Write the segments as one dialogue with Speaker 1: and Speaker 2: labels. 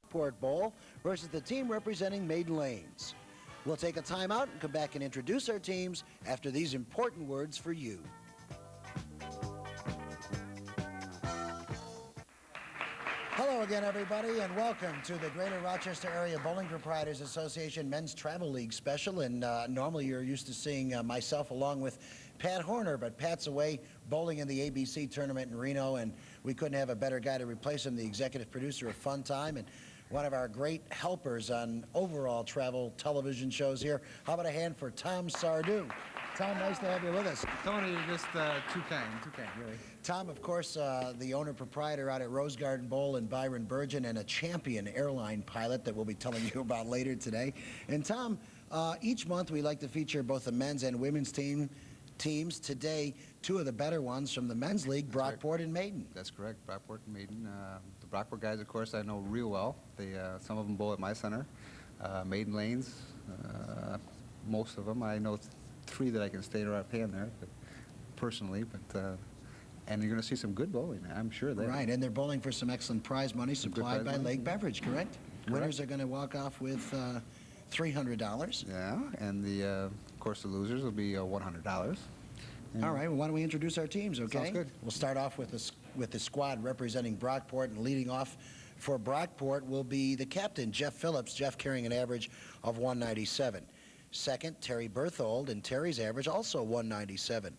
Speaker 1: Brockport Bowl versus the team representing Maiden Lanes. We'll take a timeout and come back and introduce our teams after these important words for you. Hello again, everybody, and welcome to the Greater Rochester Area Bowling Proprietors Association Men's Travel League Special. And normally you're used to seeing myself along with Pat Horner, but Pat's away bowling in the ABC tournament in Reno, and we couldn't have a better guy to replace him, the executive producer of Fun Time and one of our great helpers on overall travel television shows here. How about a hand for Tom Sardou? Tom, nice to have you with us.
Speaker 2: Tony, you're just too kind, really.
Speaker 1: Tom, of course, the owner-proprietor out at Rose Garden Bowl in Byron Burgeon and a champion airline pilot that we'll be telling you about later today. And Tom, each month we like to feature both the men's and women's teams. Today, two of the better ones from the men's league, Brockport and Maiden.
Speaker 2: That's correct, Brockport and Maiden. The Brockport guys, of course, I know real well. They, some of them bowl at my center. Maiden Lanes, most of them. I know three that I can state right hand there, but personally, and you're going to see some good bowling, I'm sure.
Speaker 1: Right, and they're bowling for some excellent prize money supplied by Lake Beverage, correct? Winners are going to walk off with $300.
Speaker 2: Yeah, and of course, the losers will be $100.
Speaker 1: All right, well, why don't we introduce our teams, okay?
Speaker 2: Sounds good.
Speaker 1: We'll start off with the squad representing Brockport, and leading off for Brockport will be the captain, Jeff Phillips, Jeff carrying an average of 197. Second, Terry Berthold, and Terry's average also 197.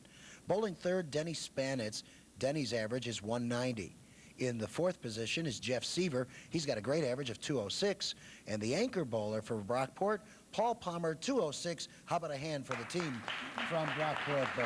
Speaker 1: Bowling third, Denny Spanitz. Denny's average is 190. In the fourth position is Jeff Seever. He's got a great average of 206. And the anchor bowler for Brockport, Paul Palmer, 206. How about a hand for the team from Brockport Bowl?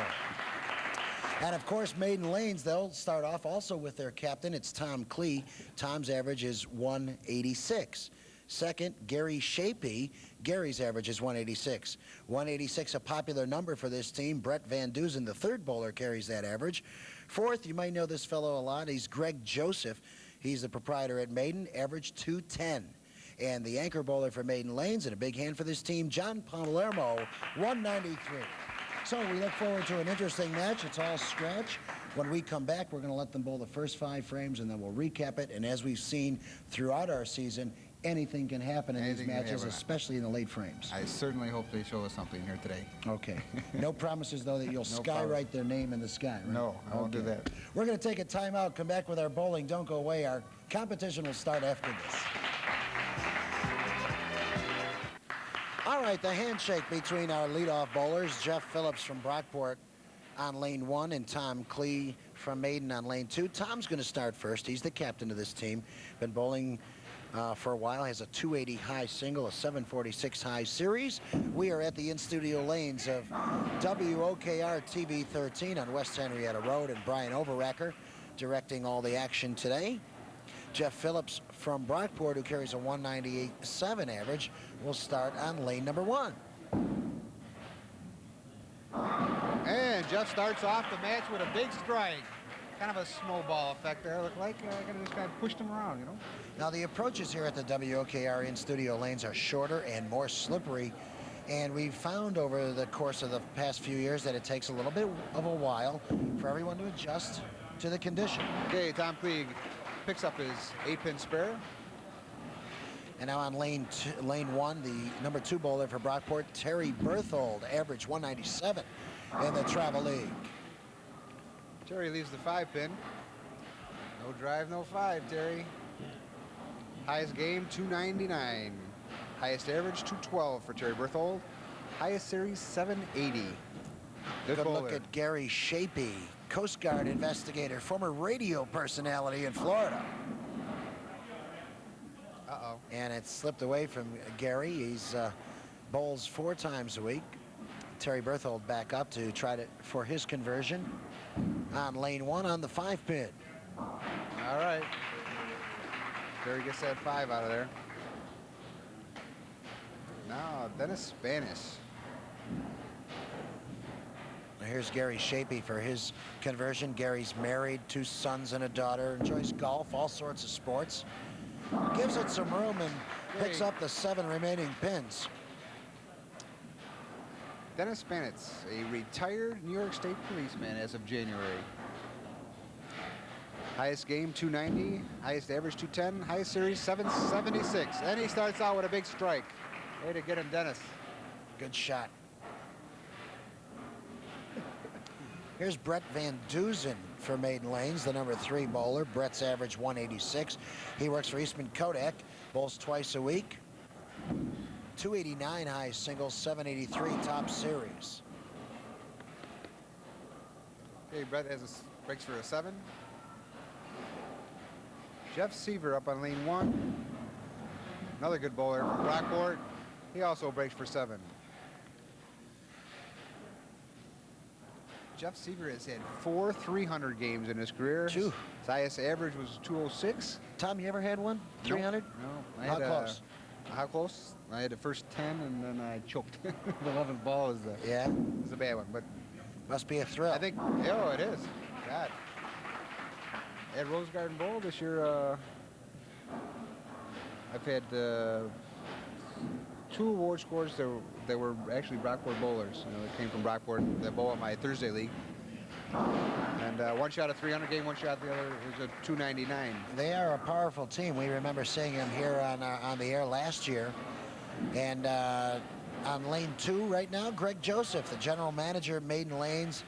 Speaker 1: And of course, Maiden Lanes, they'll start off also with their captain. It's Tom Klee. Tom's average is 186. Second, Gary Tschaepe. Gary's average is 186. 186, a popular number for this team. Brett VanDusen, the third bowler, carries that average. Fourth, you might know this fellow a lot. He's Greg Joseph. He's the proprietor at Maiden, average 210. And the anchor bowler for Maiden Lanes, and a big hand for this team, John Palermo, 193. So we look forward to an interesting match. It's all scratch. When we come back, we're going to let them bowl the first 5 frames, and then we'll recap it. And as we've seen throughout our season, anything can happen in these matches, especially in the late frames.
Speaker 2: I certainly hope they show us something here today.
Speaker 1: Okay. No promises, though, that you'll skywrite their name in the sky, right?
Speaker 2: No, I won't do that.
Speaker 1: We're going to take a timeout, come back with our bowling. Don't go away. Our competition will start after this. All right, the handshake between our leadoff bowlers, Jeff Phillips from Brockport on lane 1 and Tom Klee from Maiden on lane 2. Tom's going to start first. He's the captain of this team. Been bowling for a while, has a 280 high single, a 746 high series. We are at the in-studio lanes of WOKR TV 13 on West Henrietta Road, and Brian Overacker directing all the action today. Jeff Phillips from Brockport, who carries a 198.7 average, will start on lane number 1.
Speaker 2: And Jeff starts off the match with a big strike. Kind of a snowball effect there, look like. This guy pushed him around, you know.
Speaker 1: Now, the approaches here at the WOKR in-studio lanes are shorter and more slippery, and we've found over the course of the past few years that it takes a little bit of a while for everyone to adjust to the condition.
Speaker 2: Okay, Tom Klee picks up his 8-pin spare.
Speaker 1: And now on lane 1, the number 2 bowler for Brockport, Terry Berthold, average 197 in the Travel League.
Speaker 2: Terry leaves the 5-pin. No drive, no 5, Terry. Highest game, 299. Highest average, 212 for Terry Berthold. Highest series, 780.
Speaker 1: Good look at Gary Tschaepe, Coast Guard investigator, former radio personality in Florida.
Speaker 2: Uh-oh.
Speaker 1: And it slipped away from Gary. He's bowls 4 times a week. Terry Berthold back up to try for his conversion on lane 1 on the 5-pin.
Speaker 2: All right. Terry gets that 5 out of there. Now, Denny Spanitz.
Speaker 1: Here's Gary Tschaepe for his conversion. Gary's married, 2 sons and a daughter, enjoys golf, all sorts of sports. Gives it some room and picks up the 7 remaining pins.
Speaker 2: Denny Spanitz, a retired New York State policeman as of January. Highest game, 290. Highest average, 210. Highest series, 776. And he starts out with a big strike. Way to get him, Dennis.
Speaker 1: Good shot. Here's Brett VanDusen for Maiden Lanes, the number 3 bowler. Brett's average 186. He works for Eastman Kodak, bowls twice a week. 289 high singles, 783 top series.
Speaker 2: Okay, Brett breaks for a 7. Jeff Seever up on lane 1. Another good bowler from Brockport. He also breaks for 7. Jeff Seever has had 4 300 games in his career. His highest average was 206.
Speaker 1: Tom, you ever had one? 300?
Speaker 2: No.
Speaker 1: How close?
Speaker 2: How close? I had the first 10 and then I choked. The 11th ball is a bad one, but
Speaker 1: Must be a thrill.
Speaker 2: I think, oh, it is. God. At Rose Garden Bowl this year, I've had 2 award scores that were actually Brockport bowlers. You know, it came from Brockport, the bowl in my Thursday league. And one shot at 300 game, one shot the other was a 299.
Speaker 1: They are a powerful team. We remember seeing them here on the air last year. And on lane 2 right now, Greg Joseph, the general manager of Maiden Lanes.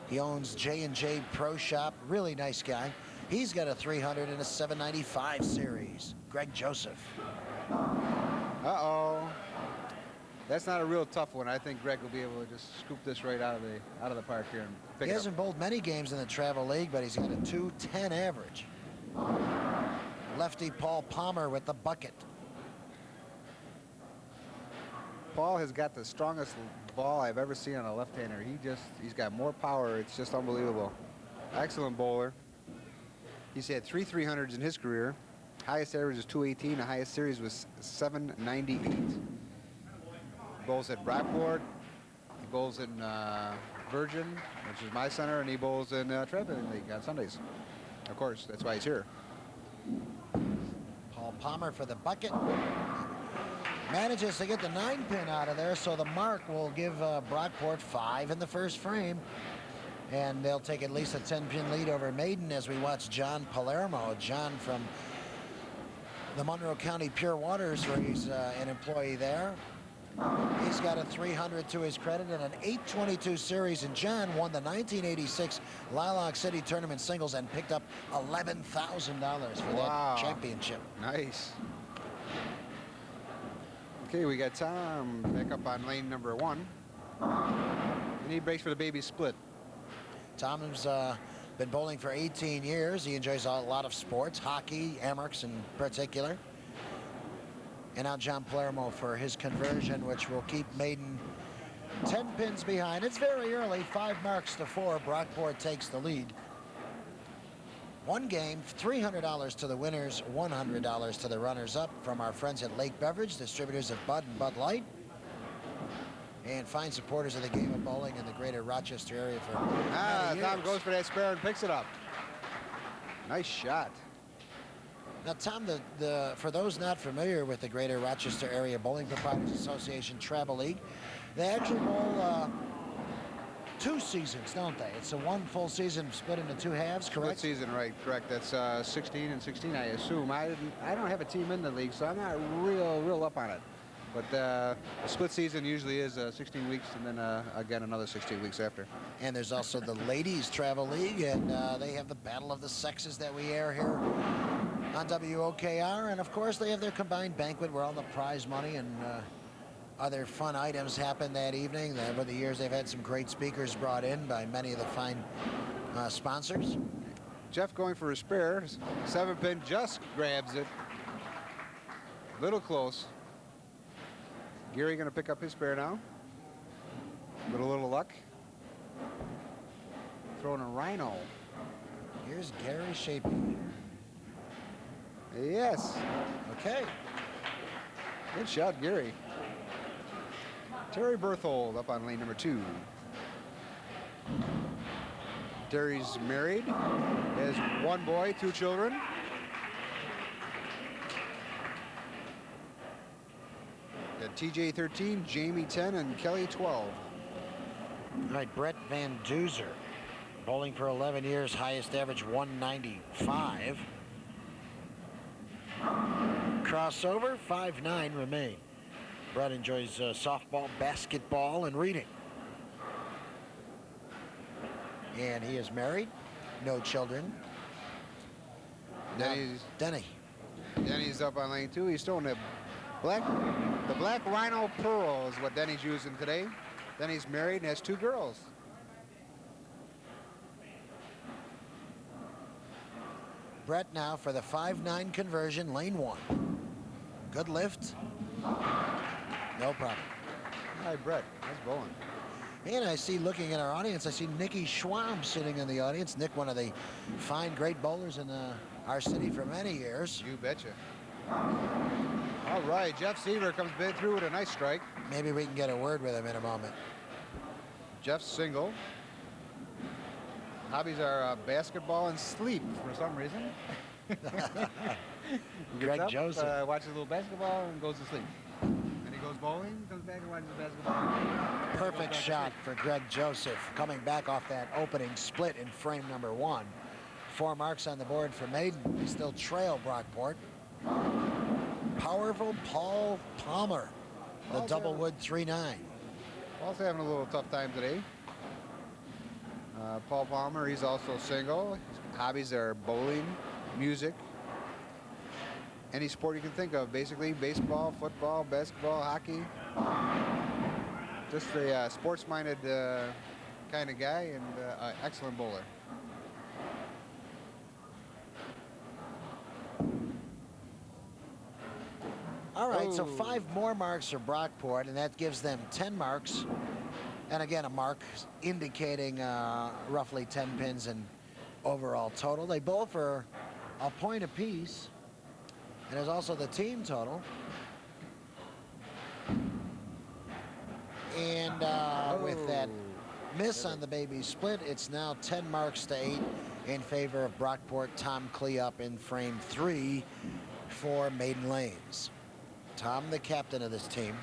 Speaker 1: He owns J&J Pro Shop. Really nice guy. He's got a 300 and a 795 series. Greg Joseph.
Speaker 2: Uh-oh. That's not a real tough one. I think Greg will be able to just scoop this right out of the park here and pick
Speaker 1: He
Speaker 2: it up.
Speaker 1: hasn't bowled many games in the travel league, but he's got a 210 average. Lefty Paul Palmer with the bucket.
Speaker 2: Paul has got the strongest ball I've ever seen on a left-hander. He's got more power. It's just unbelievable. Excellent bowler. He's had 3 300s in his career. Highest average is 218. The highest series was 798. Bowls at Brockport. He bowls in Virgin, which is my center, and he bowls in Traveling League on Sundays. Of course, that's why he's here.
Speaker 1: Paul Palmer for the bucket. Manages to get the 9-pin out of there, so the mark will give Brockport 5 in the first frame. And they'll take at least a 10-pin lead over Maiden as we watch John Palermo. John from the Monroe County Pure Waters, where he's an employee there. He's got a 300 to his credit and an 822 series, and John won the 1986 Lilac City Tournament singles and picked up $11,000 for that championship.
Speaker 2: Nice. Okay, we got Tom back up on lane number 1. And he breaks for the baby split.
Speaker 1: Tom's been bowling for 18 years. He enjoys a lot of sports, hockey, Amherst in particular. And now John Palermo for his conversion, which will keep Maiden 10 pins behind. It's very early, 5 marks to 4. Brockport takes the lead. One game, $300 to the winners, $100 to the runners-up from our friends at Lake Beverage, distributors of Bud and Bud Light, and fine supporters of the game of bowling in the greater Rochester area for many
Speaker 2: Tom
Speaker 1: years.
Speaker 2: goes for that spare and picks it up. Nice shot.
Speaker 1: Now, Tom, for those not familiar with the Greater Rochester Area Bowling Proprietors Association Travel League, they actually bowl 2 seasons, don't they? It's a 1 full season split into 2 halves, correct?
Speaker 2: Split season, right? Correct. That's 16 and 16, I assume. I don't have a team in the league, so I'm not real up on it. But a split season usually is 16 weeks, and then again another 16 weeks after.
Speaker 1: And there's also the Ladies Travel League, and they have the Battle of the Sexes that we air here on WOKR. And of course, they have their combined banquet where all the prize money and other fun items happen that evening. Over the years, they've had some great speakers brought in by many of the fine sponsors.
Speaker 2: Jeff going for a spare. 7-pin just grabs it. Little close. Gary going to pick up his spare now. With a little luck. Throwing a rhino.
Speaker 1: Here's Gary Tschaepe.
Speaker 2: Yes.
Speaker 1: Okay.
Speaker 2: Good shot, Gary. Terry Berthold up on lane number 2. Terry's married, has 1 boy, 2 children. Got TJ 13, Jamie 10, and Kelly 12.
Speaker 1: All right, Brett VanDusen Bowling for 11 years, highest average 195. Crossover, 5'9" remain. Brett enjoys softball, basketball, and reading. And he is married, no children. Now, Denny.
Speaker 2: Denny's up on lane 2. He's throwing the black Rhino Pearl is what Denny's using today. Denny's married and has 2 girls.
Speaker 1: Brett now for the 5'9" conversion, lane 1. Good lift. No problem.
Speaker 2: Hi, Brett. Nice bowling.
Speaker 1: And I see, looking at our audience, I see Nicky Schwab sitting in the audience. Nick, one of the fine, great bowlers in our city for many years.
Speaker 2: You betcha. All right, Jeff Seever comes bid through with a nice strike.
Speaker 1: Maybe we can get a word with him in a moment.
Speaker 2: Jeff's single. Hobbies are basketball and sleep for some reason.
Speaker 1: Greg Joseph.
Speaker 2: Watches a little basketball and goes to sleep. And he goes bowling, comes back and watches basketball.
Speaker 1: Perfect shot for Greg Joseph, coming back off that opening split in frame number 1. 4 marks on the board for Maiden. They still trail Brockport. Powerful Paul Palmer, the Doublewood 3-9.
Speaker 2: Paul's having a little tough time today. Paul Palmer, he's also single. His hobbies are bowling, music, any sport you can think of, basically. Baseball, football, basketball, hockey. Just a sports-minded kind of guy and an excellent bowler.
Speaker 1: All right, so 5 more marks for Brockport, and that gives them 10 marks. And again, a mark indicating roughly 10 pins in overall total. They bowl for a point apiece. And there's also the team total. And with that miss on the baby split, it's now 10 marks to 8 in favor of Brockport. Tom Klee up in frame 3 for Maiden Lanes. Tom, the captain of this team.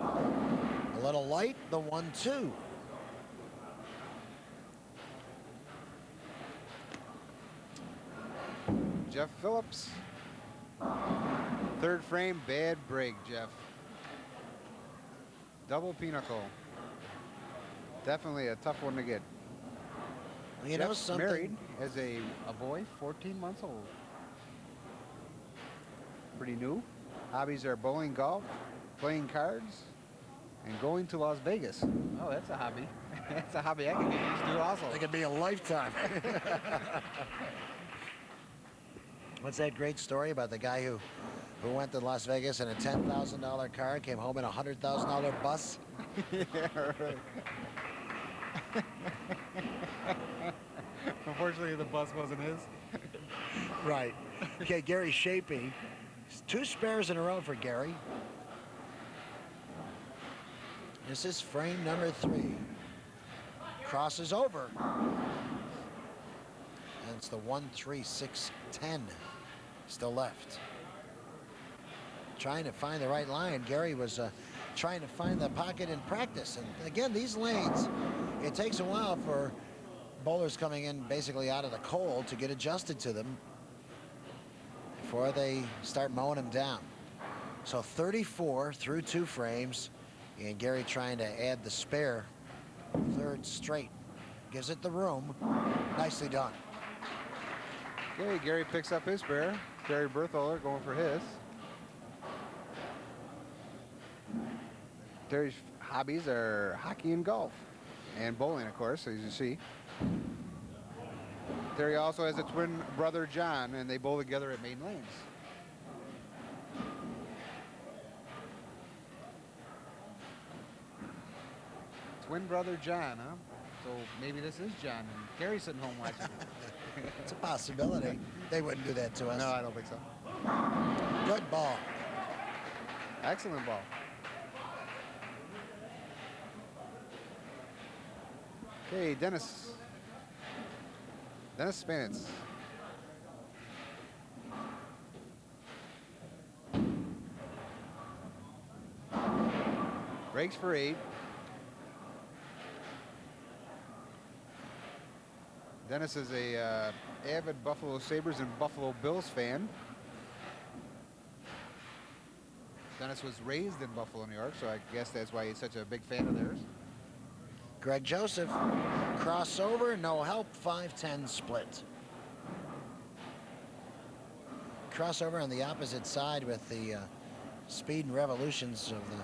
Speaker 1: A little light, the 1-2.
Speaker 2: Jeff Phillips. 3rd frame, bad break, Jeff. Double pinnacle. Definitely a tough one to get.
Speaker 1: You know
Speaker 2: Jeff's
Speaker 1: something?
Speaker 2: married as a boy, 14 months old. Pretty new. Hobbies are bowling, golf, playing cards, and going to Las Vegas. Oh, that's a hobby. That's a hobby I can get used to also.
Speaker 1: It could be a lifetime. What's that great story about the guy who went to Las Vegas in a $10,000 car, came home in a $100,000 bus?
Speaker 2: Yeah, right. Unfortunately, the bus wasn't his.
Speaker 1: Right. Okay, Gary Tschaepe. 2 spares in a row for Gary. This is frame number 3. Crosses over. And it's the 1-3-6-10 still left. Trying to find the right line. Gary was trying to find the pocket in practice. And again, these lanes, it takes a while for bowlers coming in basically out of the cold to get adjusted to them before they start mowing them down. So 34 through 2 frames, and Gary trying to add the spare 3rd straight. Gives it the room. Nicely done.
Speaker 2: Okay, Gary picks up his spare. Terry Berthold going for his. Terry's hobbies are hockey and golf, and bowling, of course, as you see. Terry also has a twin brother, John, and they bowl together at Maiden Lanes. Twin brother John, huh? So maybe this is John, and Gary's sitting home watching.
Speaker 1: It's a possibility. They wouldn't do that to us.
Speaker 2: No, I don't think so.
Speaker 1: Good ball.
Speaker 2: Excellent ball. Okay, Dennis Spanitz. Breaks for 8. Dennis is a avid Buffalo Sabres and Buffalo Bills fan. Dennis was raised in Buffalo, New York, so I guess that's why he's such a big fan of theirs.
Speaker 1: Greg Joseph, crossover, no help, 5-10 split. Crossover on the opposite side with the speed and revolutions of the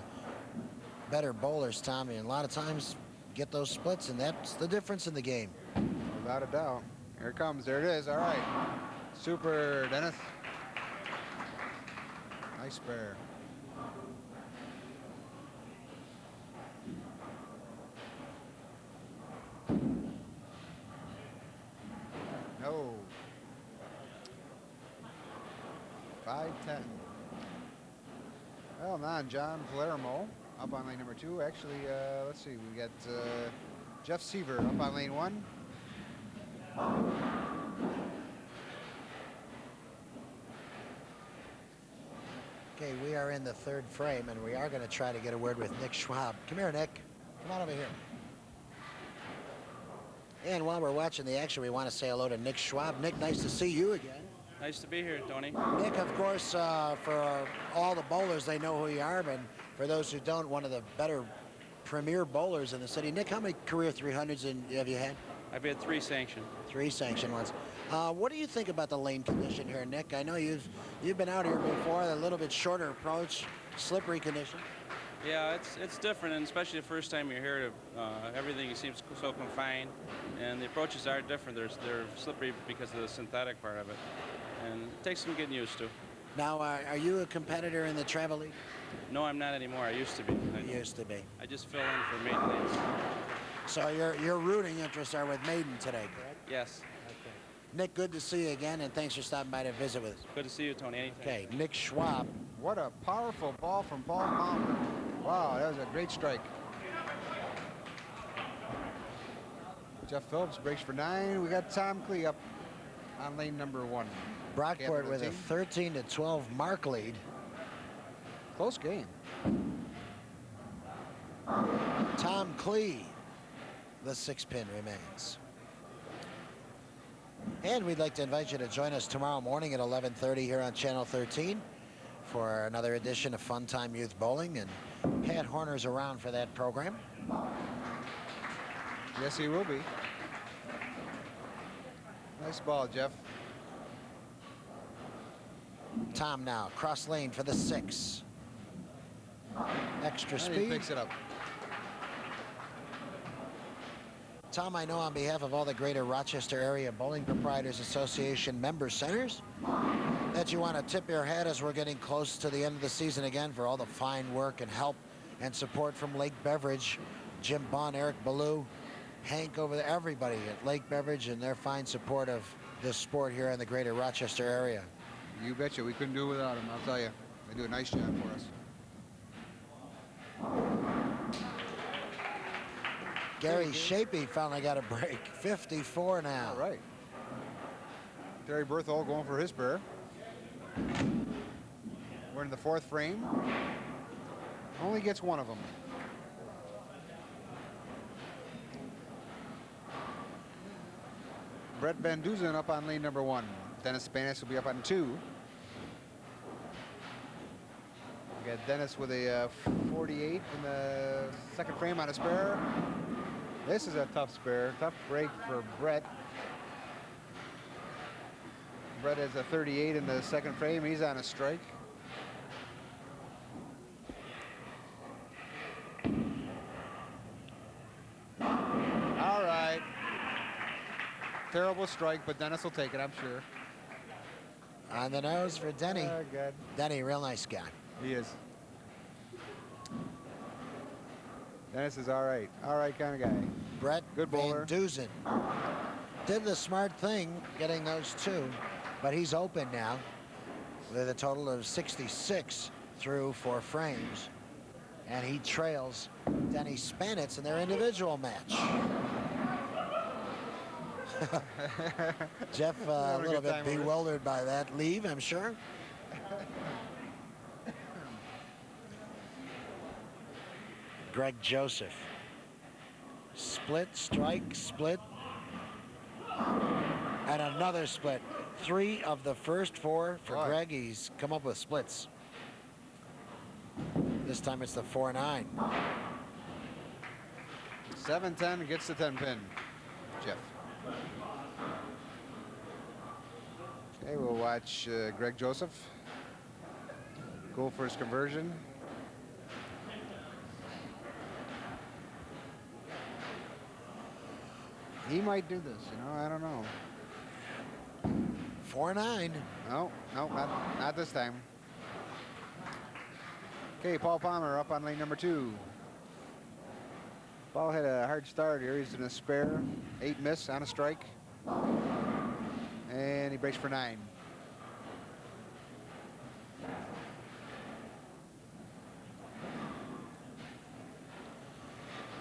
Speaker 1: better bowlers, Tommy, and a lot of times get those splits, and that's the difference in the game.
Speaker 2: Without a doubt. Here it comes. There it is. All right. Super, Dennis. Nice spare. No. 5-10. Well, man, John Palermo up on lane number 2. Actually, let's see. We got Jeff Seever up on lane 1.
Speaker 1: Okay, we are in the third frame, and we are going to try to get a word with Nick Schwab. Come here, Nick. Come on over here. And while we're watching the action, we want to say hello to Nick Schwab. Nick, nice to see you again.
Speaker 3: Nice to be here, Tony.
Speaker 1: Nick, of course, for all the bowlers, they know who you are, but for those who don't, one of the better premier bowlers in the city. Nick, how many career 300s have you had?
Speaker 3: I've had 3 sanctioned.
Speaker 1: 3 sanctioned ones. What do you think about the lane condition here, Nick? I know you've been out here before, a little bit shorter approach, slippery condition.
Speaker 3: Yeah, it's different, and especially the first time you're here, everything seems so confined, and the approaches are different. They're slippery because of the synthetic part of it, and it takes some getting used to.
Speaker 1: Now, are you a competitor in the travel league?
Speaker 3: No, I'm not anymore. I used to be.
Speaker 1: You used to be.
Speaker 3: I just fill in for Maiden Lanes.
Speaker 1: So your rooting interests are with Maiden today, correct?
Speaker 3: Yes.
Speaker 1: Okay. Nick, good to see you again, and thanks for stopping by to visit with us.
Speaker 3: Good to see you, Tony. Anytime.
Speaker 1: Okay, Nick Schwab.
Speaker 2: What a powerful ball from Paul Palmer. Wow, that was a great strike. Jeff Phillips breaks for 9. We got Tom Klee up on lane number 1.
Speaker 1: Brockport with a 13-12 mark lead.
Speaker 2: Close game.
Speaker 1: Tom Klee, the 6-pin remains. And we'd like to invite you to join us tomorrow morning at 11:30 here on Channel 13 for another edition of Fun Time Youth Bowling. And Pat Horner's around for that program.
Speaker 2: Yes, he will be. Nice ball, Jeff.
Speaker 1: Tom now, cross lane for the 6. Extra
Speaker 2: And
Speaker 1: speed.
Speaker 2: he picks it up.
Speaker 1: Tom, I know on behalf of all the Greater Rochester Area Bowling Proprietors Association member centers that you want to tip your hat as we're getting close to the end of the season again for all the fine work and help and support from Lake Beverage, Jim Bond, Eric Ballou, Hank over there, everybody at Lake Beverage and their fine support of this sport here in the Greater Rochester area.
Speaker 2: You betcha. We couldn't do it without him, I'll tell you. They do a nice job for us.
Speaker 1: Gary Tschaepe finally got a break. 54 now.
Speaker 2: All right. Terry Berthold going for his pair. We're in the 4th frame. Only gets one of them. Brett VanDusen up on lane number 1. Dennis Spanitz will be up on 2. We got Dennis with a 48 in the 2nd frame on a spare. This is a tough spare, tough break for Brett. Brett has a 38 in the 2nd frame. He's on a strike. All right. Terrible strike, but Dennis will take it, I'm sure.
Speaker 1: On the nose for Denny.
Speaker 2: Good.
Speaker 1: Denny, real nice guy.
Speaker 2: He is. Dennis is all right kind of guy.
Speaker 1: Brett
Speaker 2: Good bowler.
Speaker 1: VanDusen did the smart thing getting those 2, but he's open now with a total of 66 through 4 frames, and he trails Denny Spanitz in their individual match. Jeff a little bit bewildered by that leave, I'm sure. Greg Joseph. Split, strike, split. And another split. 3 of the first 4 for
Speaker 2: Boy.
Speaker 1: Greg. He's come up with splits. This time it's the 4-9.
Speaker 2: 7-10 gets the 10 pin. Jeff. Okay, we'll watch Greg Joseph go for his conversion. He might do this, you know, I don't know.
Speaker 1: 4-9.
Speaker 2: No, not this time. Okay, Paul Palmer up on lane number 2. Paul had a hard start here. He's in a spare. 8 miss on a strike. And he breaks for 9.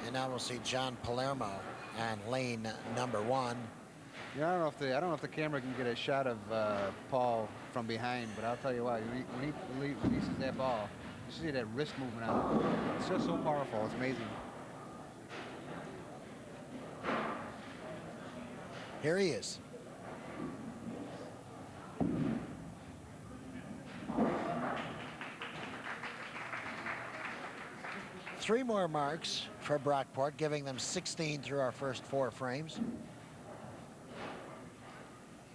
Speaker 1: And now we'll see John Palermo on lane number 1.
Speaker 2: Yeah, I don't know if the camera can get a shot of Paul from behind, but I'll tell you what, when he releases that ball, you see that wrist movement on it. It's just so powerful. It's amazing.
Speaker 1: Here he is. Three more marks for Brockport, giving them 16 through our first 4 frames.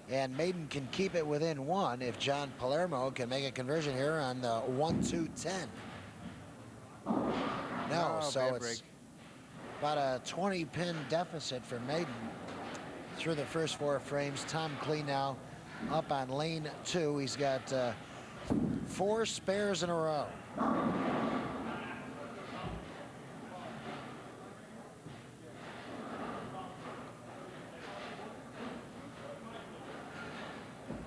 Speaker 1: And Maiden can keep it within 1 if John Palermo can make a conversion here on the 1-2-10. No,
Speaker 2: Oh,
Speaker 1: so
Speaker 2: bad
Speaker 1: it's
Speaker 2: break.
Speaker 1: about a 20-pin deficit for Maiden through the first 4 frames. Tom Klee now up on lane 2. He's got 4 spares in a row.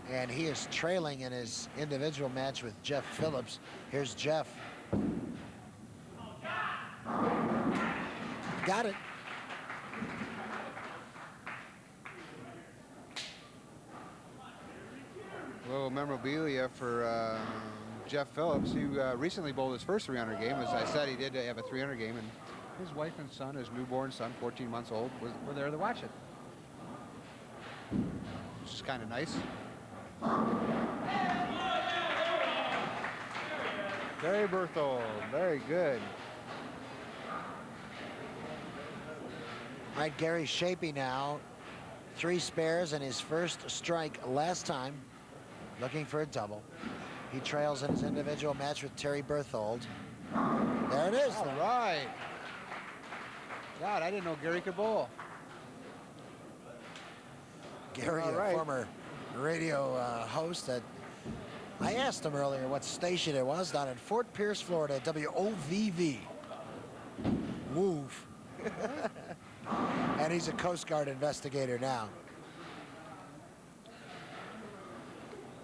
Speaker 1: And he is trailing in his individual match with Jeff Phillips. Here's Jeff. Got it.
Speaker 2: A little memorabilia for Jeff Phillips, who recently bowled his first 300 game. As I said, he did have a 300 game, and his wife and son, his newborn son, 14 months old, were there to watch it. Which is kind of nice. Very Berthold, very good.
Speaker 1: All right, Gary Tschaepe now. 3 spares and his first strike last time. Looking for a double. He trails in his individual match with Terry Berthold. There it is.
Speaker 2: All right. God, I didn't know Gary could bowl.
Speaker 1: Gary,
Speaker 2: All
Speaker 1: a
Speaker 2: right.
Speaker 1: former radio host that I asked him earlier what station it was down in Fort Pierce, Florida, WOVV. Woof. And he's a Coast Guard investigator now.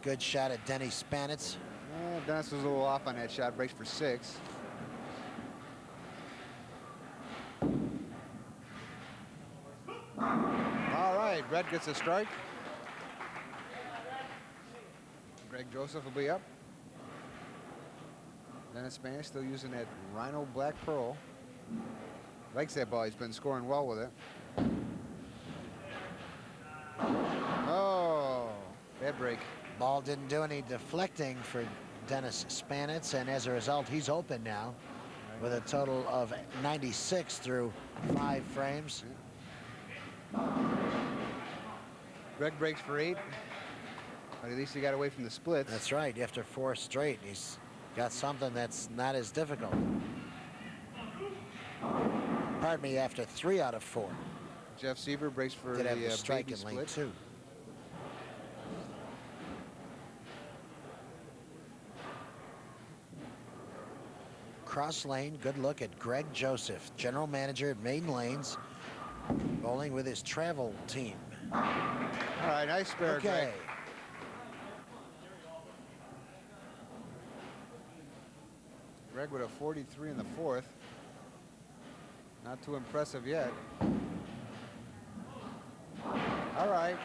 Speaker 1: Good shot at Denny Spanitz.
Speaker 2: Dennis was a little off on that shot, breaks for 6. All right, Red gets a strike. Greg Joseph will be up. Dennis Spanitz still using that Rhino Black Pearl. Likes that ball. He's been scoring well with it. Oh, bad break.
Speaker 1: Ball didn't do any deflecting for Dennis Spanitz, and as a result, he's open now with a total of 96 through 5 frames.
Speaker 2: Greg breaks for 8, but at least he got away from the splits.
Speaker 1: That's right. After 4 straight, he's got something that's not as difficult. Pardon me, after 3 out of 4.
Speaker 2: Jeff Seever breaks for
Speaker 1: Did have
Speaker 2: the
Speaker 1: the strike
Speaker 2: baby
Speaker 1: in lane
Speaker 2: split.
Speaker 1: 2. Cross lane, good look at Greg Joseph, general manager at Maiden Lanes, bowling with his travel team.
Speaker 2: All right, nice spare,
Speaker 1: Okay.
Speaker 2: Greg. Greg with a 43 in the 4th. Not too impressive yet. All right.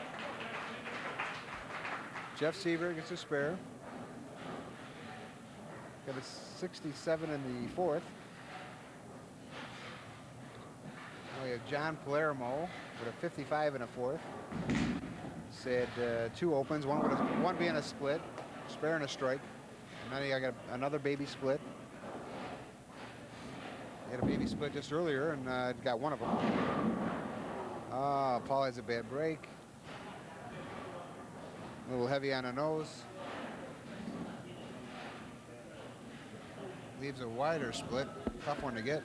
Speaker 2: Jeff Seever gets a spare. Got a 67 in the 4th. Now we have John Palermo with a 55 in the 4th. Said 2 opens, one being a split, spare and a strike. And then I got another baby split. Had a baby split just earlier and got one of them. Paul has a bad break. A little heavy on the nose. Leaves a wider split. Tough one to get.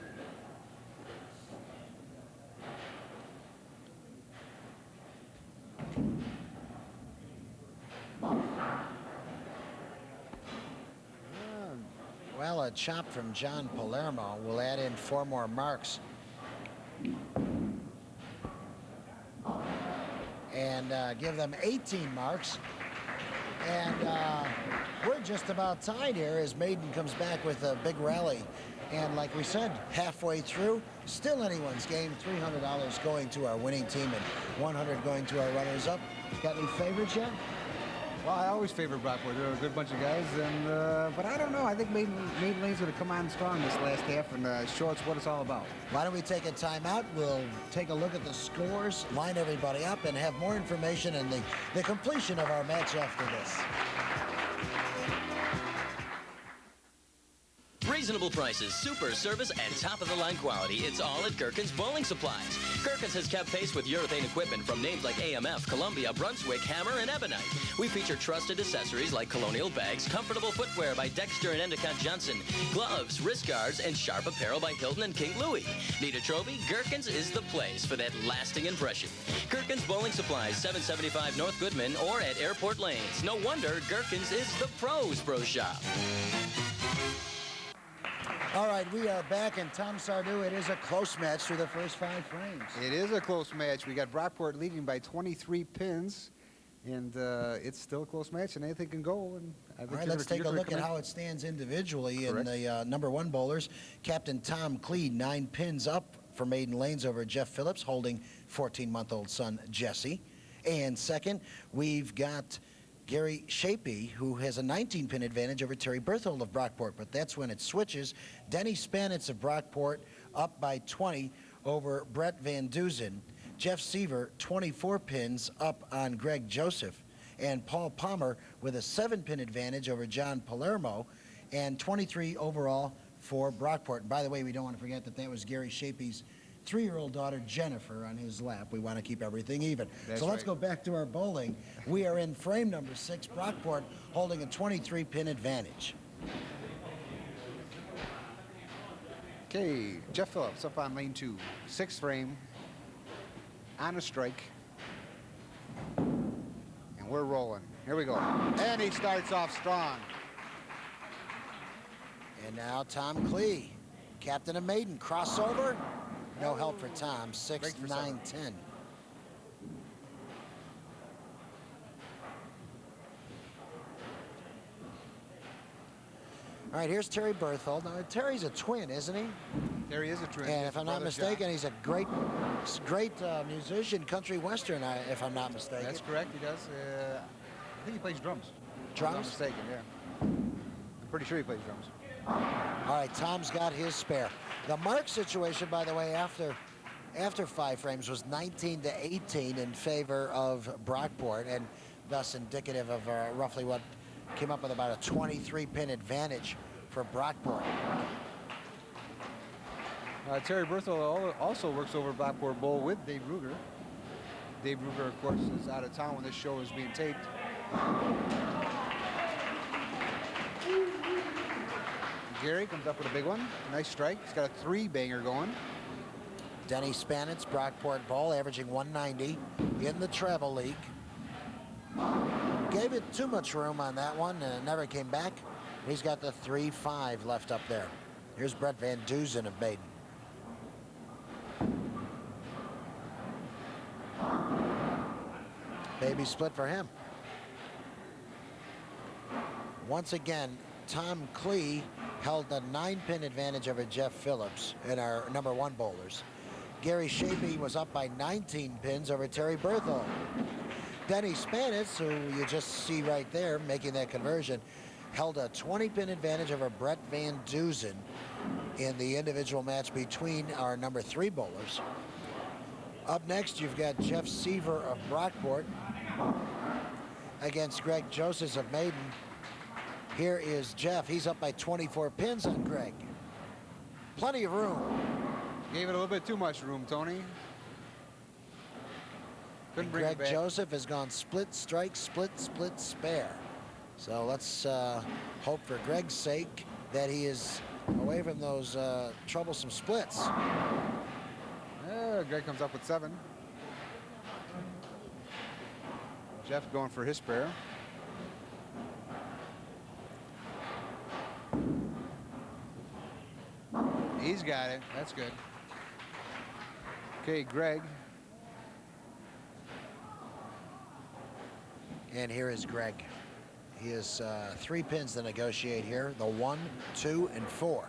Speaker 1: Well, a chop from John Palermo will add in 4 more marks. And give them 18 marks. And we're just about tied here as Maiden comes back with a big rally. And like we said, halfway through, still anyone's game. $300 going to our winning team and $100 going to our runners-up. Got any favorites yet?
Speaker 2: Well, I always favor Brockport. They're a good bunch of guys, and but I don't know. I think Maiden Lanes going to come on strong this last half and show us what it's all about.
Speaker 1: Why don't we take a timeout? We'll take a look at the scores, line everybody up, and have more information and the completion of our match after this.
Speaker 4: Reasonable prices, super service, and top-of-the-line quality. It's all at Gerken's Bowling Supplies. Gerken's has kept pace with urethane equipment from names like AMF, Columbia, Brunswick, Hammer, and Ebonite. We feature trusted accessories like colonial bags, comfortable footwear by Dexter and Endicott Johnson, gloves, wrist guards, and sharp apparel by Hilton and King Louis. Need a trophy? Gerken's is the place for that lasting impression. Gerken's Bowling Supplies, 775 North Goodman, or at Airport Lanes. No wonder Gerken's is the pros' pro shop.
Speaker 1: All right, we are back, and Tom Sardou, it is a close match through the first 5 frames.
Speaker 2: It is a close match. We got Brockport leading by 23 pins, and it's still a close match, and anything can go. And I think
Speaker 1: all right, let's take a look at how it stands individually.
Speaker 2: Correct.
Speaker 1: In the number 1 bowlers. Captain Tom Klee, 9 pins up for Maiden Lanes over Jeff Phillips, holding 14-month-old son Jesse. And second, we've got Gary Tschaepe, who has a 19-pin advantage over Terry Berthold of Brockport, but that's when it switches. Denny Spanitz of Brockport up by 20 over Brett VanDusen. Jeff Seever, 24 pins up on Greg Joseph. And Paul Palmer with a 7-pin advantage over John Palermo, and 23 overall for Brockport. And by the way, we don't want to forget that that was Gary Tschaepe's 3-year-old daughter Jennifer on his lap. We want to keep everything even.
Speaker 2: That's
Speaker 1: so let's
Speaker 2: right.
Speaker 1: go back to our bowling. We are in frame number 6, Brockport holding a 23-pin advantage.
Speaker 2: Okay, Jeff Phillips up on lane 2, 6th frame, on a strike, and we're rolling. Here we go. And he starts off strong.
Speaker 1: And now Tom Klee, captain of Maiden, crossover. No help for Tom, 6, 9, 10. All right, here's Terry Berthold. Now, Terry's a twin, isn't he?
Speaker 2: There he is, a twin.
Speaker 1: And if I'm not mistaken, he's a great musician, country western, if I'm not mistaken.
Speaker 2: That's correct, he does. I think he plays drums. If I'm not
Speaker 1: Drums?
Speaker 2: mistaken, yeah. I'm pretty sure he plays drums.
Speaker 1: All right, Tom's got his spare. The mark situation, by the way, after 5 frames was 19 to 18 in favor of Brockport, and thus indicative of roughly what came up with about a 23-pin advantage for Brockport.
Speaker 2: Terry Berthold also works over Brockport Bowl with Dave Ruger. Dave Ruger, of course, is out of town when this show is being taped. Gary comes up with a big one. Nice strike. He's got a 3-banger going.
Speaker 1: Denny Spanitz, Brockport Bowl, averaging 190 in the Travel League. Gave it too much room on that one, and it never came back. He's got the 3-5 left up there. Here's Brett VanDusen of Maiden. Baby split for him. Once again, Tom Klee held a 9-pin advantage over Jeff Phillips in our number 1 bowlers. Gary Tschaepe was up by 19 pins over Terry Berthold. Denny Spanitz, who you just see right there making that conversion, held a 20-pin advantage over Brett VanDusen in the individual match between our number 3 bowlers. Up next, you've got Jeff Seever of Brockport against Greg Josephs of Maiden. Here is Jeff. He's up by 24 pins on Greg. Plenty of room.
Speaker 2: Gave it a little bit too much room, Tony. Couldn't bring it
Speaker 1: Greg
Speaker 2: back.
Speaker 1: Joseph has gone split, strike, split, split, spare. So let's hope for Greg's sake that he is away from those troublesome splits.
Speaker 2: Greg comes up with 7. Jeff going for his spare. He's got it. That's good. Okay, Greg.
Speaker 1: And here is Greg. He has 3 pins to negotiate here. The 1, 2, and 4.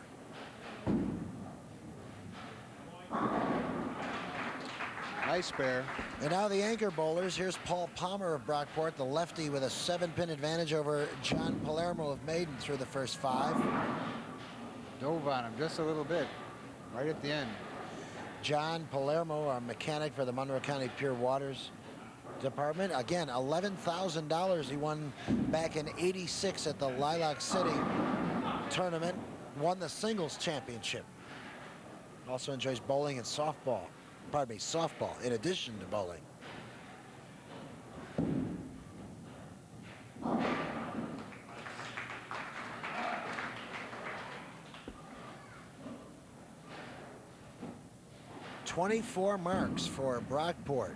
Speaker 2: Nice spare.
Speaker 1: And now the anchor bowlers. Here's Paul Palmer of Brockport, the lefty, with a 7-pin advantage over John Palermo of Maiden through the first 5.
Speaker 2: Dove on him just a little bit, right at the end.
Speaker 1: John Palermo, our mechanic for the Monroe County Pure Waters Department. Again, $11,000 he won back in '86 at the Lilac City tournament. Won the singles championship. Also enjoys bowling and softball. Pardon me, softball in addition to bowling. .24 marks for Brockport.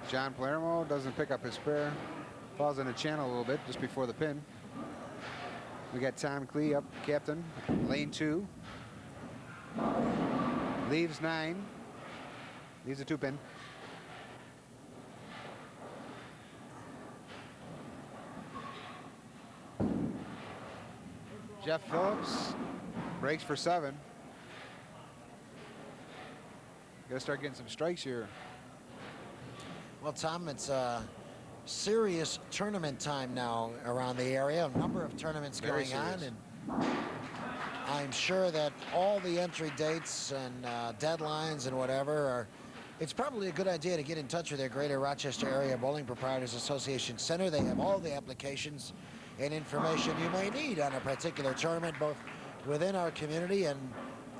Speaker 2: John Palermo doesn't pick up his spare. Falls in the channel a little bit just before the pin. We got Tom Klee up, captain, lane 2. Leaves 9. Leaves a 2-pin. Jeff Phillips breaks for 7. Gotta start getting some strikes here.
Speaker 1: Well, Tom, it's serious tournament time now around the area. A number of tournaments
Speaker 2: Very
Speaker 1: going on,
Speaker 2: serious.
Speaker 1: and I'm sure that all the entry dates and deadlines and whatever are. It's probably a good idea to get in touch with their Greater Rochester Area Bowling Proprietors Association Center. They have all the applications and information you may need on a particular tournament, both within our community and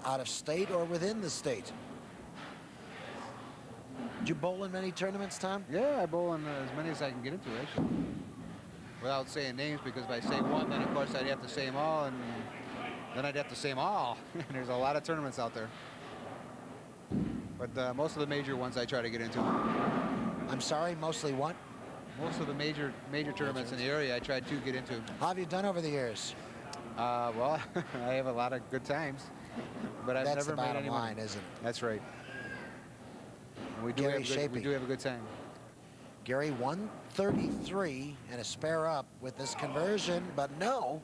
Speaker 1: out of state or within the state. Did you bowl in many tournaments, Tom?
Speaker 2: Yeah, I bowl in as many as I can get into, actually. Without saying names, because if I say one, then of course I'd have to say them all, and then I'd have to say them all. There's a lot of tournaments out there. But most of the major ones I try to get into.
Speaker 1: I'm sorry, mostly what?
Speaker 2: Most of the major tournaments in the area I try to get into.
Speaker 1: How have you done over the years?
Speaker 2: Well, I have a lot of good times, but I've
Speaker 1: That's
Speaker 2: never
Speaker 1: the
Speaker 2: made
Speaker 1: bottom
Speaker 2: any money.
Speaker 1: line, isn't it?
Speaker 2: That's right. And we do
Speaker 1: Gary
Speaker 2: have good, we
Speaker 1: Tschaepe.
Speaker 2: do have a good time.
Speaker 1: Gary 133 and a spare up with this conversion, but no.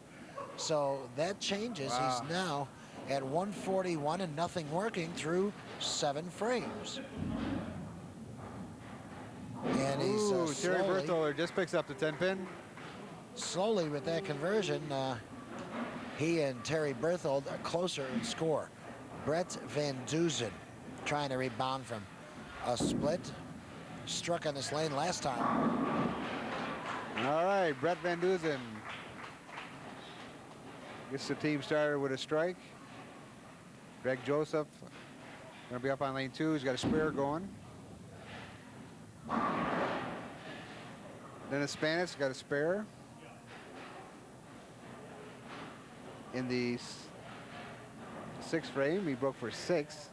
Speaker 1: So that changes.
Speaker 2: Wow.
Speaker 1: He's now at 141 and nothing working through 7 frames. And he's
Speaker 2: Ooh, Terry
Speaker 1: slowly,
Speaker 2: Berthold just picks up the 10-pin.
Speaker 1: slowly with that conversion. He and Terry Berthold are closer in score. Brett VanDusen trying to rebound from a split. Struck on this lane last time.
Speaker 2: All right, Brett VanDusen gets the team started with a strike. Greg Joseph gonna be up on lane 2. He's got a spare going. Denny Spanitz got a spare. In the 6th frame, he broke for 6.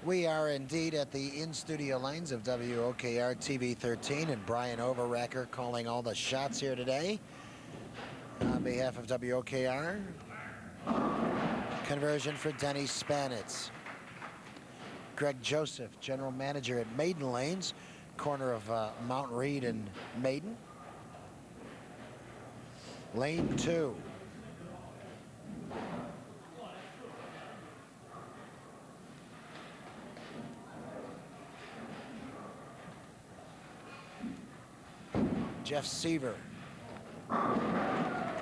Speaker 1: We are indeed at the in-studio lanes of WOKR TV 13, and Brian Overracker calling all the shots here today. On behalf of WOKR, conversion for Denny Spanitz. Greg Joseph, general manager at Maiden Lanes, corner of Mount Reed and Maiden. Lane 2. Jeff Seever.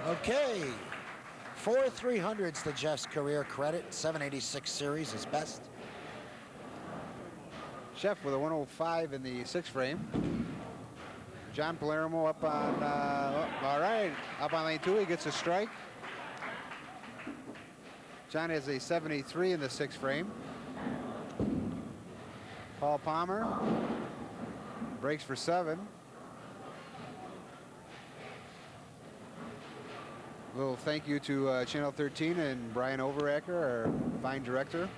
Speaker 1: Okay. 4 300s to Jeff's career credit. 786 series is best.
Speaker 2: Chef with a 105 in the 6 frame. John Palermo up on, all right, up on lane 2, he gets a strike. John has a 73 in the 6 frame. Paul Palmer breaks for 7. A little thank you to Channel 13 and Brian Overacker, our fine director.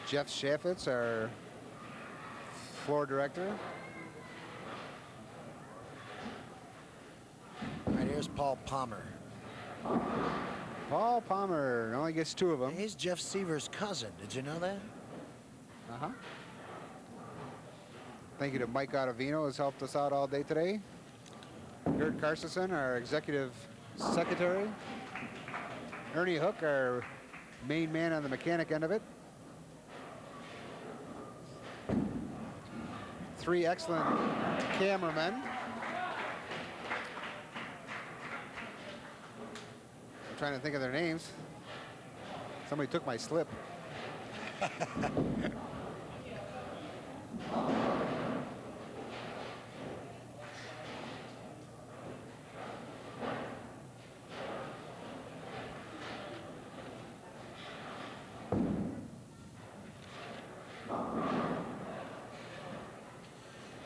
Speaker 2: Jeff Tschaepe, our floor director.
Speaker 1: All right, here's Paul Palmer.
Speaker 2: Paul Palmer only gets 2 of them.
Speaker 1: He's Jeff Seever's cousin. Did you know that?
Speaker 2: Uh-huh. Thank you to Mike Ottavino, who's helped us out all day today. Gert Carstensen, our executive secretary. Ernie Hook, our main man on the mechanic end of it. 3 excellent cameramen. I'm trying to think of their names. Somebody took my slip.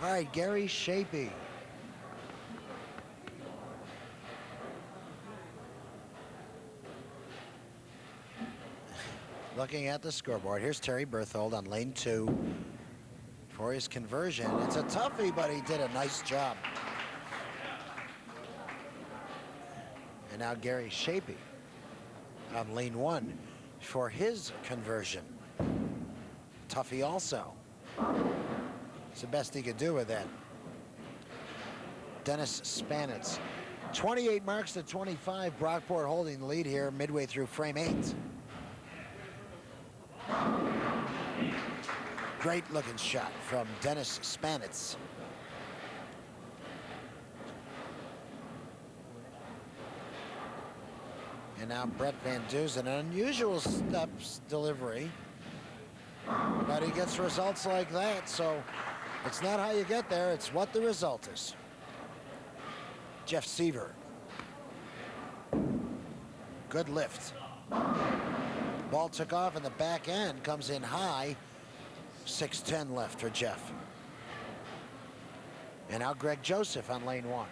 Speaker 1: All right, Gary Tschaepe. Looking at the scoreboard, here's Terry Berthold on lane 2 for his conversion. It's a toughie, but he did a nice job. And now Gary Tschaepe on lane 1 for his conversion. Toughie also. It's the best he could do with that. Dennis Spanitz. 28 marks to 25. Brockport holding the lead here midway through frame 8. Great looking shot from Dennis Spanitz. And now Brett VanDusen, an unusual steps delivery, but he gets results like that, so it's not how you get there, it's what the result is. Jeff Seever. Good lift. Ball took off in the back end, comes in high. 6:10 left for Jeff. And now Greg Joseph on lane 1.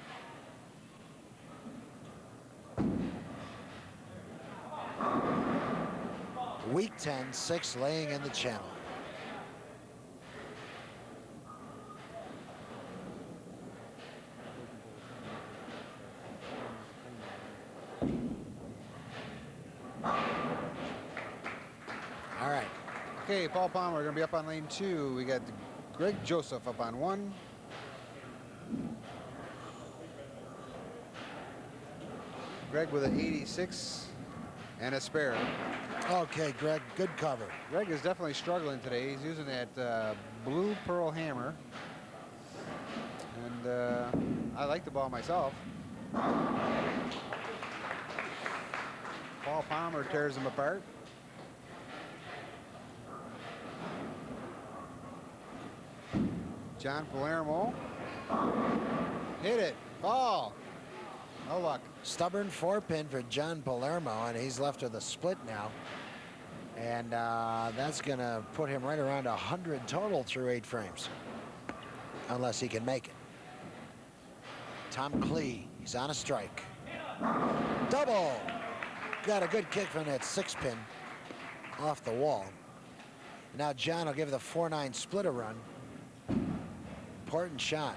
Speaker 1: Week 10, 6 laying in the channel. All right.
Speaker 2: Okay, Paul Palmer going to be up on lane 2. We got Greg Joseph up on 1. Greg with an 86 and a spare.
Speaker 1: Okay, Greg, good cover.
Speaker 2: Greg is definitely struggling today. He's using that blue pearl hammer. And I like the ball myself. Paul Palmer tears him apart. John Palermo. Hit it. Ball. No luck.
Speaker 1: Stubborn 4-pin for John Palermo, and he's left with a split now. And that's going to put him right around 100 total through 8 frames, unless he can make it. Tom Klee, he's on a strike. Double. Got a good kick from that 6-pin off the wall. Now John will give the 4-9 split a run. Important shot.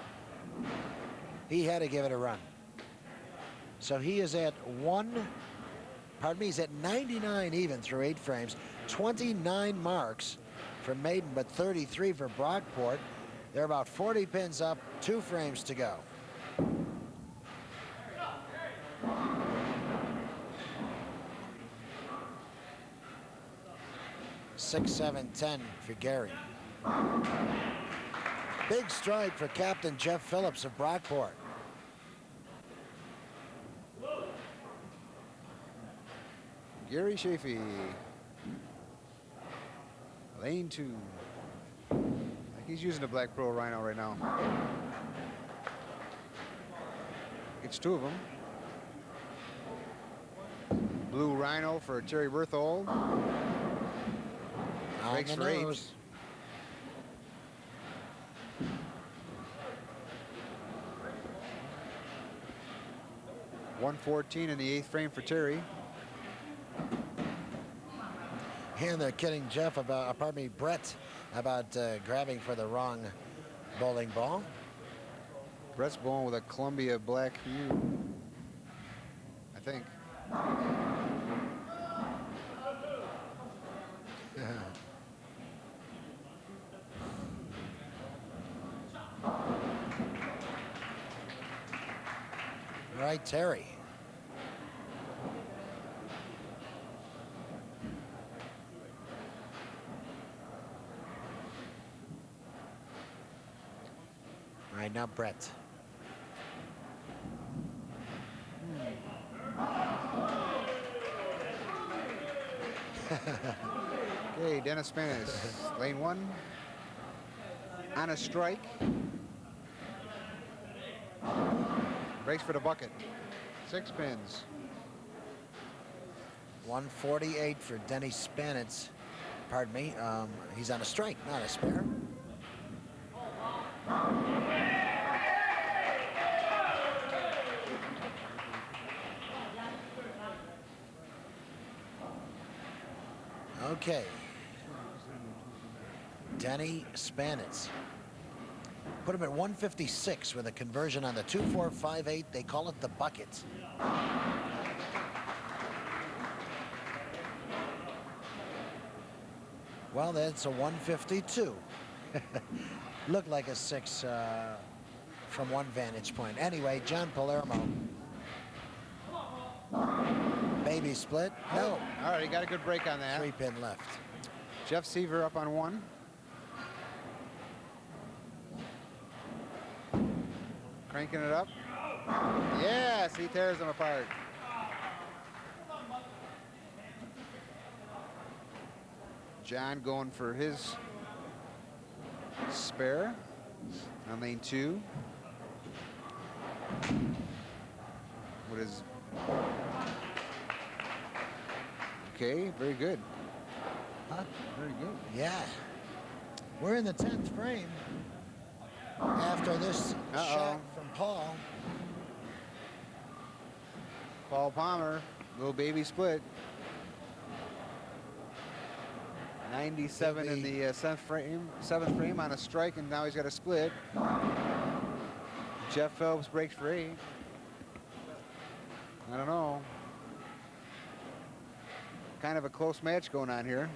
Speaker 1: He had to give it a run. So he is at he's at 99 even through 8 frames. 29 marks for Maiden, but 33 for Brockport. They're about 40 pins up, 2 frames to go. Six, 7, 10 for Gary. Big strike for Captain Jeff Phillips of Brockport.
Speaker 2: Gary Tschaepe. Lane 2. I think he's using the Black Pearl Rhino right now. It's 2 of them. Blue Rhino for Terry Berthold. Breaks for 8. 114 in the 8th frame for Terry.
Speaker 1: And they're kidding Jeff about, pardon me, Brett about grabbing for the wrong bowling ball.
Speaker 2: Brett's bowling with a Columbia Black Hue, I think.
Speaker 1: All right, Terry. All right, now Brett.
Speaker 2: Okay, Denny Spanitz, lane 1. On a strike. Breaks for the bucket. 6 pins.
Speaker 1: 148 for Denny Spanitz. Pardon me. He's on a strike, not a spare. Okay. Denny Spanitz. Put him at 156 with a conversion on the 2-4-5-8. They call it the bucket. Well, that's a 152. Looked like a 6 from one vantage point. Anyway, John Palermo. Baby split. No.
Speaker 2: All right, he got a good break on that.
Speaker 1: 3 pin left.
Speaker 2: Jeff Seever up on 1. Cranking it up. Yes, he tears them apart. John going for his spare on lane 2. What is... Okay, very good.
Speaker 1: Huh?
Speaker 2: Very good.
Speaker 1: Yeah. We're in the 10th frame after this shot from Paul.
Speaker 2: Paul Palmer, little baby split. 97 in the 7th frame on a strike, and now he's got a split. Jeff Phillips breaks for 8. I don't know. Kind of a close match going on here.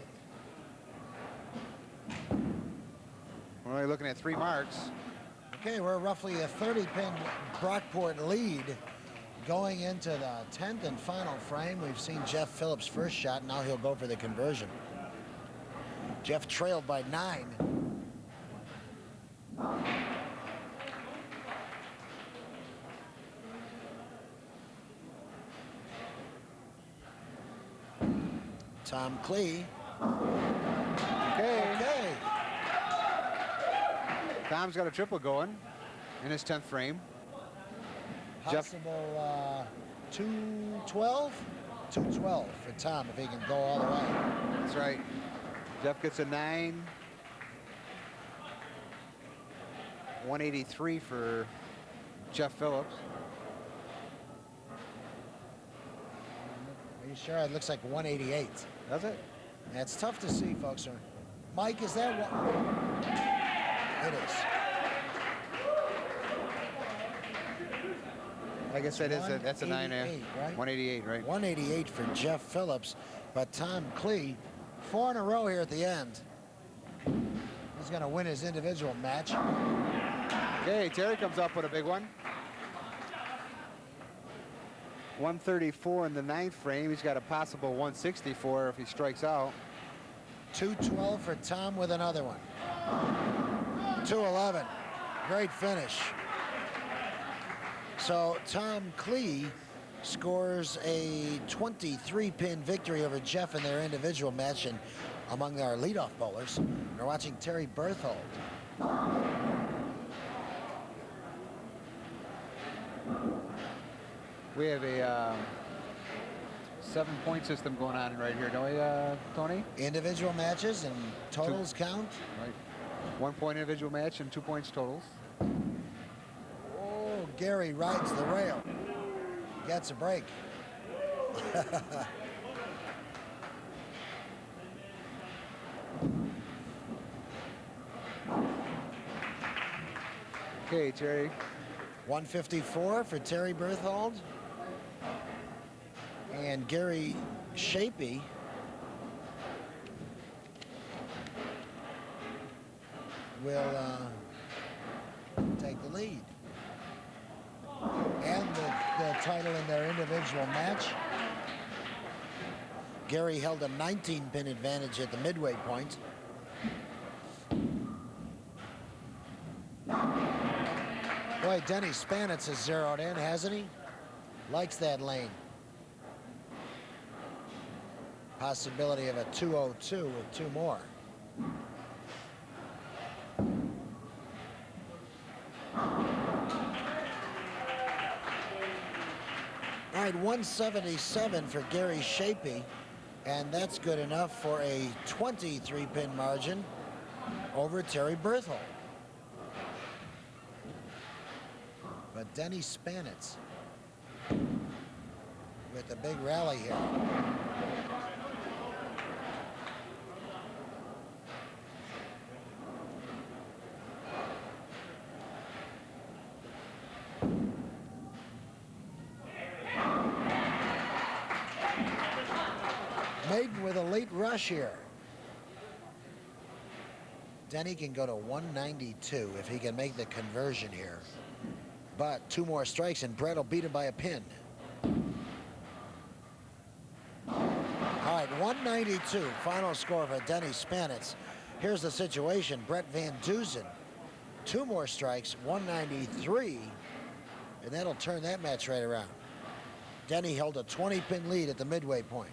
Speaker 2: We're only looking at 3 marks.
Speaker 1: Okay, we're roughly a 30-pin Brockport lead going into the 10th and final frame. We've seen Jeff Phillips' first shot. Now he'll go for the conversion. Jeff trailed by 9. Tom Klee.
Speaker 2: Okay. Tom's got a triple going in his 10th frame.
Speaker 1: Possible 212? 212 for Tom if he can go all the way.
Speaker 2: That's right. Jeff gets a 9. 183 for Jeff Phillips.
Speaker 1: Are you sure? It looks like 188.
Speaker 2: Does it?
Speaker 1: That's tough to see, folks. Mike, is that what? It is.
Speaker 2: I guess that is that's a 9.
Speaker 1: 188, right?
Speaker 2: 188, right?
Speaker 1: 188 for Jeff Phillips, but Tom Klee, 4 in a row here at the end. He's going to win his individual match.
Speaker 2: Okay, Terry comes up with a big one. 134 in the 9th frame. He's got a possible 164 if he strikes out.
Speaker 1: 212 for Tom with another one. 211. Great finish. So Tom Klee scores a 23-pin victory over Jeff in their individual match and among our leadoff bowlers. We're watching Terry Berthold.
Speaker 2: We have a 7-point system going on right here, don't we, Tony?
Speaker 1: Individual matches and totals count.
Speaker 2: Right. 1 point individual match and 2 points totals.
Speaker 1: Oh, Gary rides the rail. Gets a break.
Speaker 2: Okay, Terry.
Speaker 1: 154 for Terry Berthold. And Gary Tschaepe will take the lead. And the title in their individual match. Gary held a 19-pin advantage at the midway point. Boy, Denny Spanitz has zeroed in, hasn't he? Likes that lane. Possibility of a 202 with 2 more. All right, 177 for Gary Tschaepe, and that's good enough for a 23-pin margin over Terry Berthold. But Denny Spanitz with a big rally here. Maiden with a late rush here. Denny can go to 192 if he can make the conversion here. But 2 more strikes and Brett will beat him by a pin. All right, 192, final score for Denny Spanitz. Here's the situation. Brett VanDusen, 2 more strikes, 193, and that'll turn that match right around. Denny held a 20-pin lead at the midway point.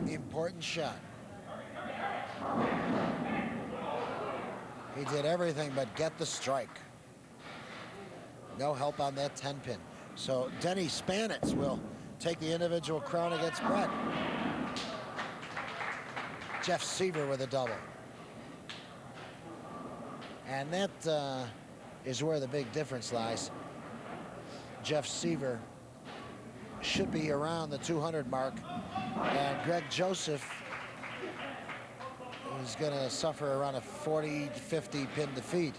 Speaker 1: Important shot. He did everything but get the strike. No help on that 10-pin. So Denny Spanitz will take the individual crown against Brett. Jeff Seever with a double. And that is where the big difference lies. Jeff Seever should be around the 200 mark. And Greg Joseph is going to suffer around a 40 to 50 pin defeat.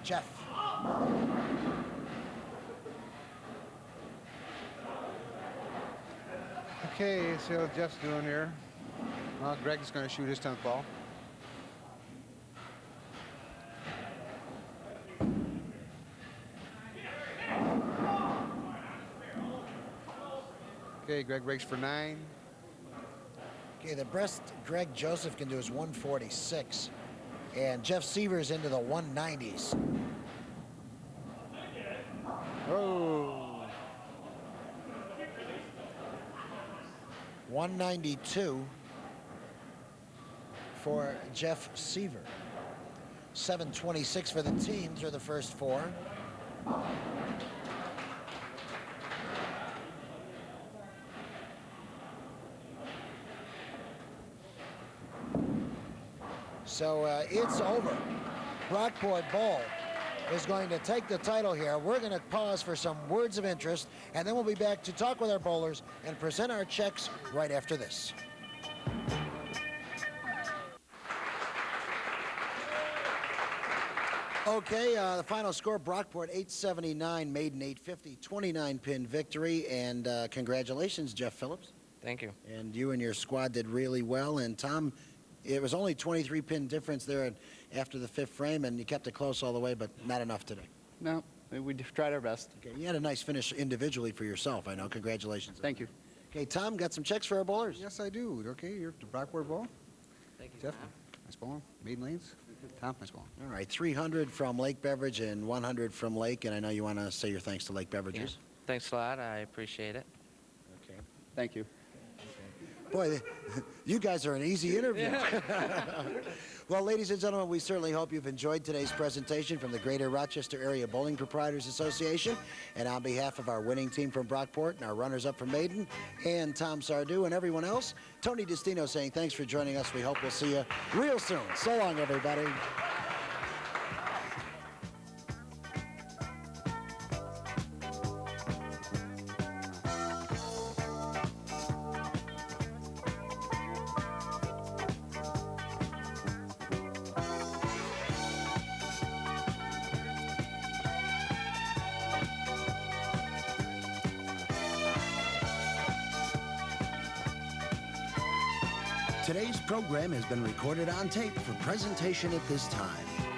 Speaker 1: Jeff.
Speaker 2: Okay, see what Jeff's doing here. Well, Greg is going to shoot his 10th ball. Okay, Greg breaks for 9.
Speaker 1: Okay, the best Greg Joseph can do is 146. And Jeff Seaver's into the 190s.
Speaker 2: Oh.
Speaker 1: 192 for Jeff Seever. 726 for the team through the first 4. So it's over. Brockport Bowl is going to take the title here. We're going to pause for some words of interest, and then we'll be back to talk with our bowlers and present our checks right after this. Okay, the final score, Brockport 879, Maiden 850, 29-pin victory, and congratulations, Jeff Phillips.
Speaker 5: Thank you.
Speaker 1: And you and your squad did really well, and Tom, it was only 23-pin difference there after the 5th frame, and you kept it close all the way, but not enough today.
Speaker 2: No,
Speaker 5: we tried our best.
Speaker 1: Okay, you had a nice finish individually for yourself, I know. Congratulations.
Speaker 5: Thank you.
Speaker 1: Okay, Tom, got some checks for our bowlers?
Speaker 2: Yes, I do. Okay, you're the Brockport Bowl.
Speaker 6: Thank you,
Speaker 2: Jeff,
Speaker 6: Tom.
Speaker 2: nice bowling. Maiden Lanes. Tom, nice bowling.
Speaker 1: All right, 300 from Lake Beverage and 100 from Lake, and I know you want to say your thanks to Lake Beverages.
Speaker 6: Thanks a lot. I appreciate it.
Speaker 1: Okay.
Speaker 5: Thank you.
Speaker 1: Boy, you guys are an easy interview. Well, ladies and gentlemen, we certainly hope you've enjoyed today's presentation from the Greater Rochester Area Bowling Proprietors Association. And on behalf of our winning team from Brockport and our runners-up from Maiden and Tom Sardou and everyone else, Tony Destino saying thanks for joining us. We hope we'll see you real soon. So long, everybody. Today's program has been recorded on tape for presentation at this time.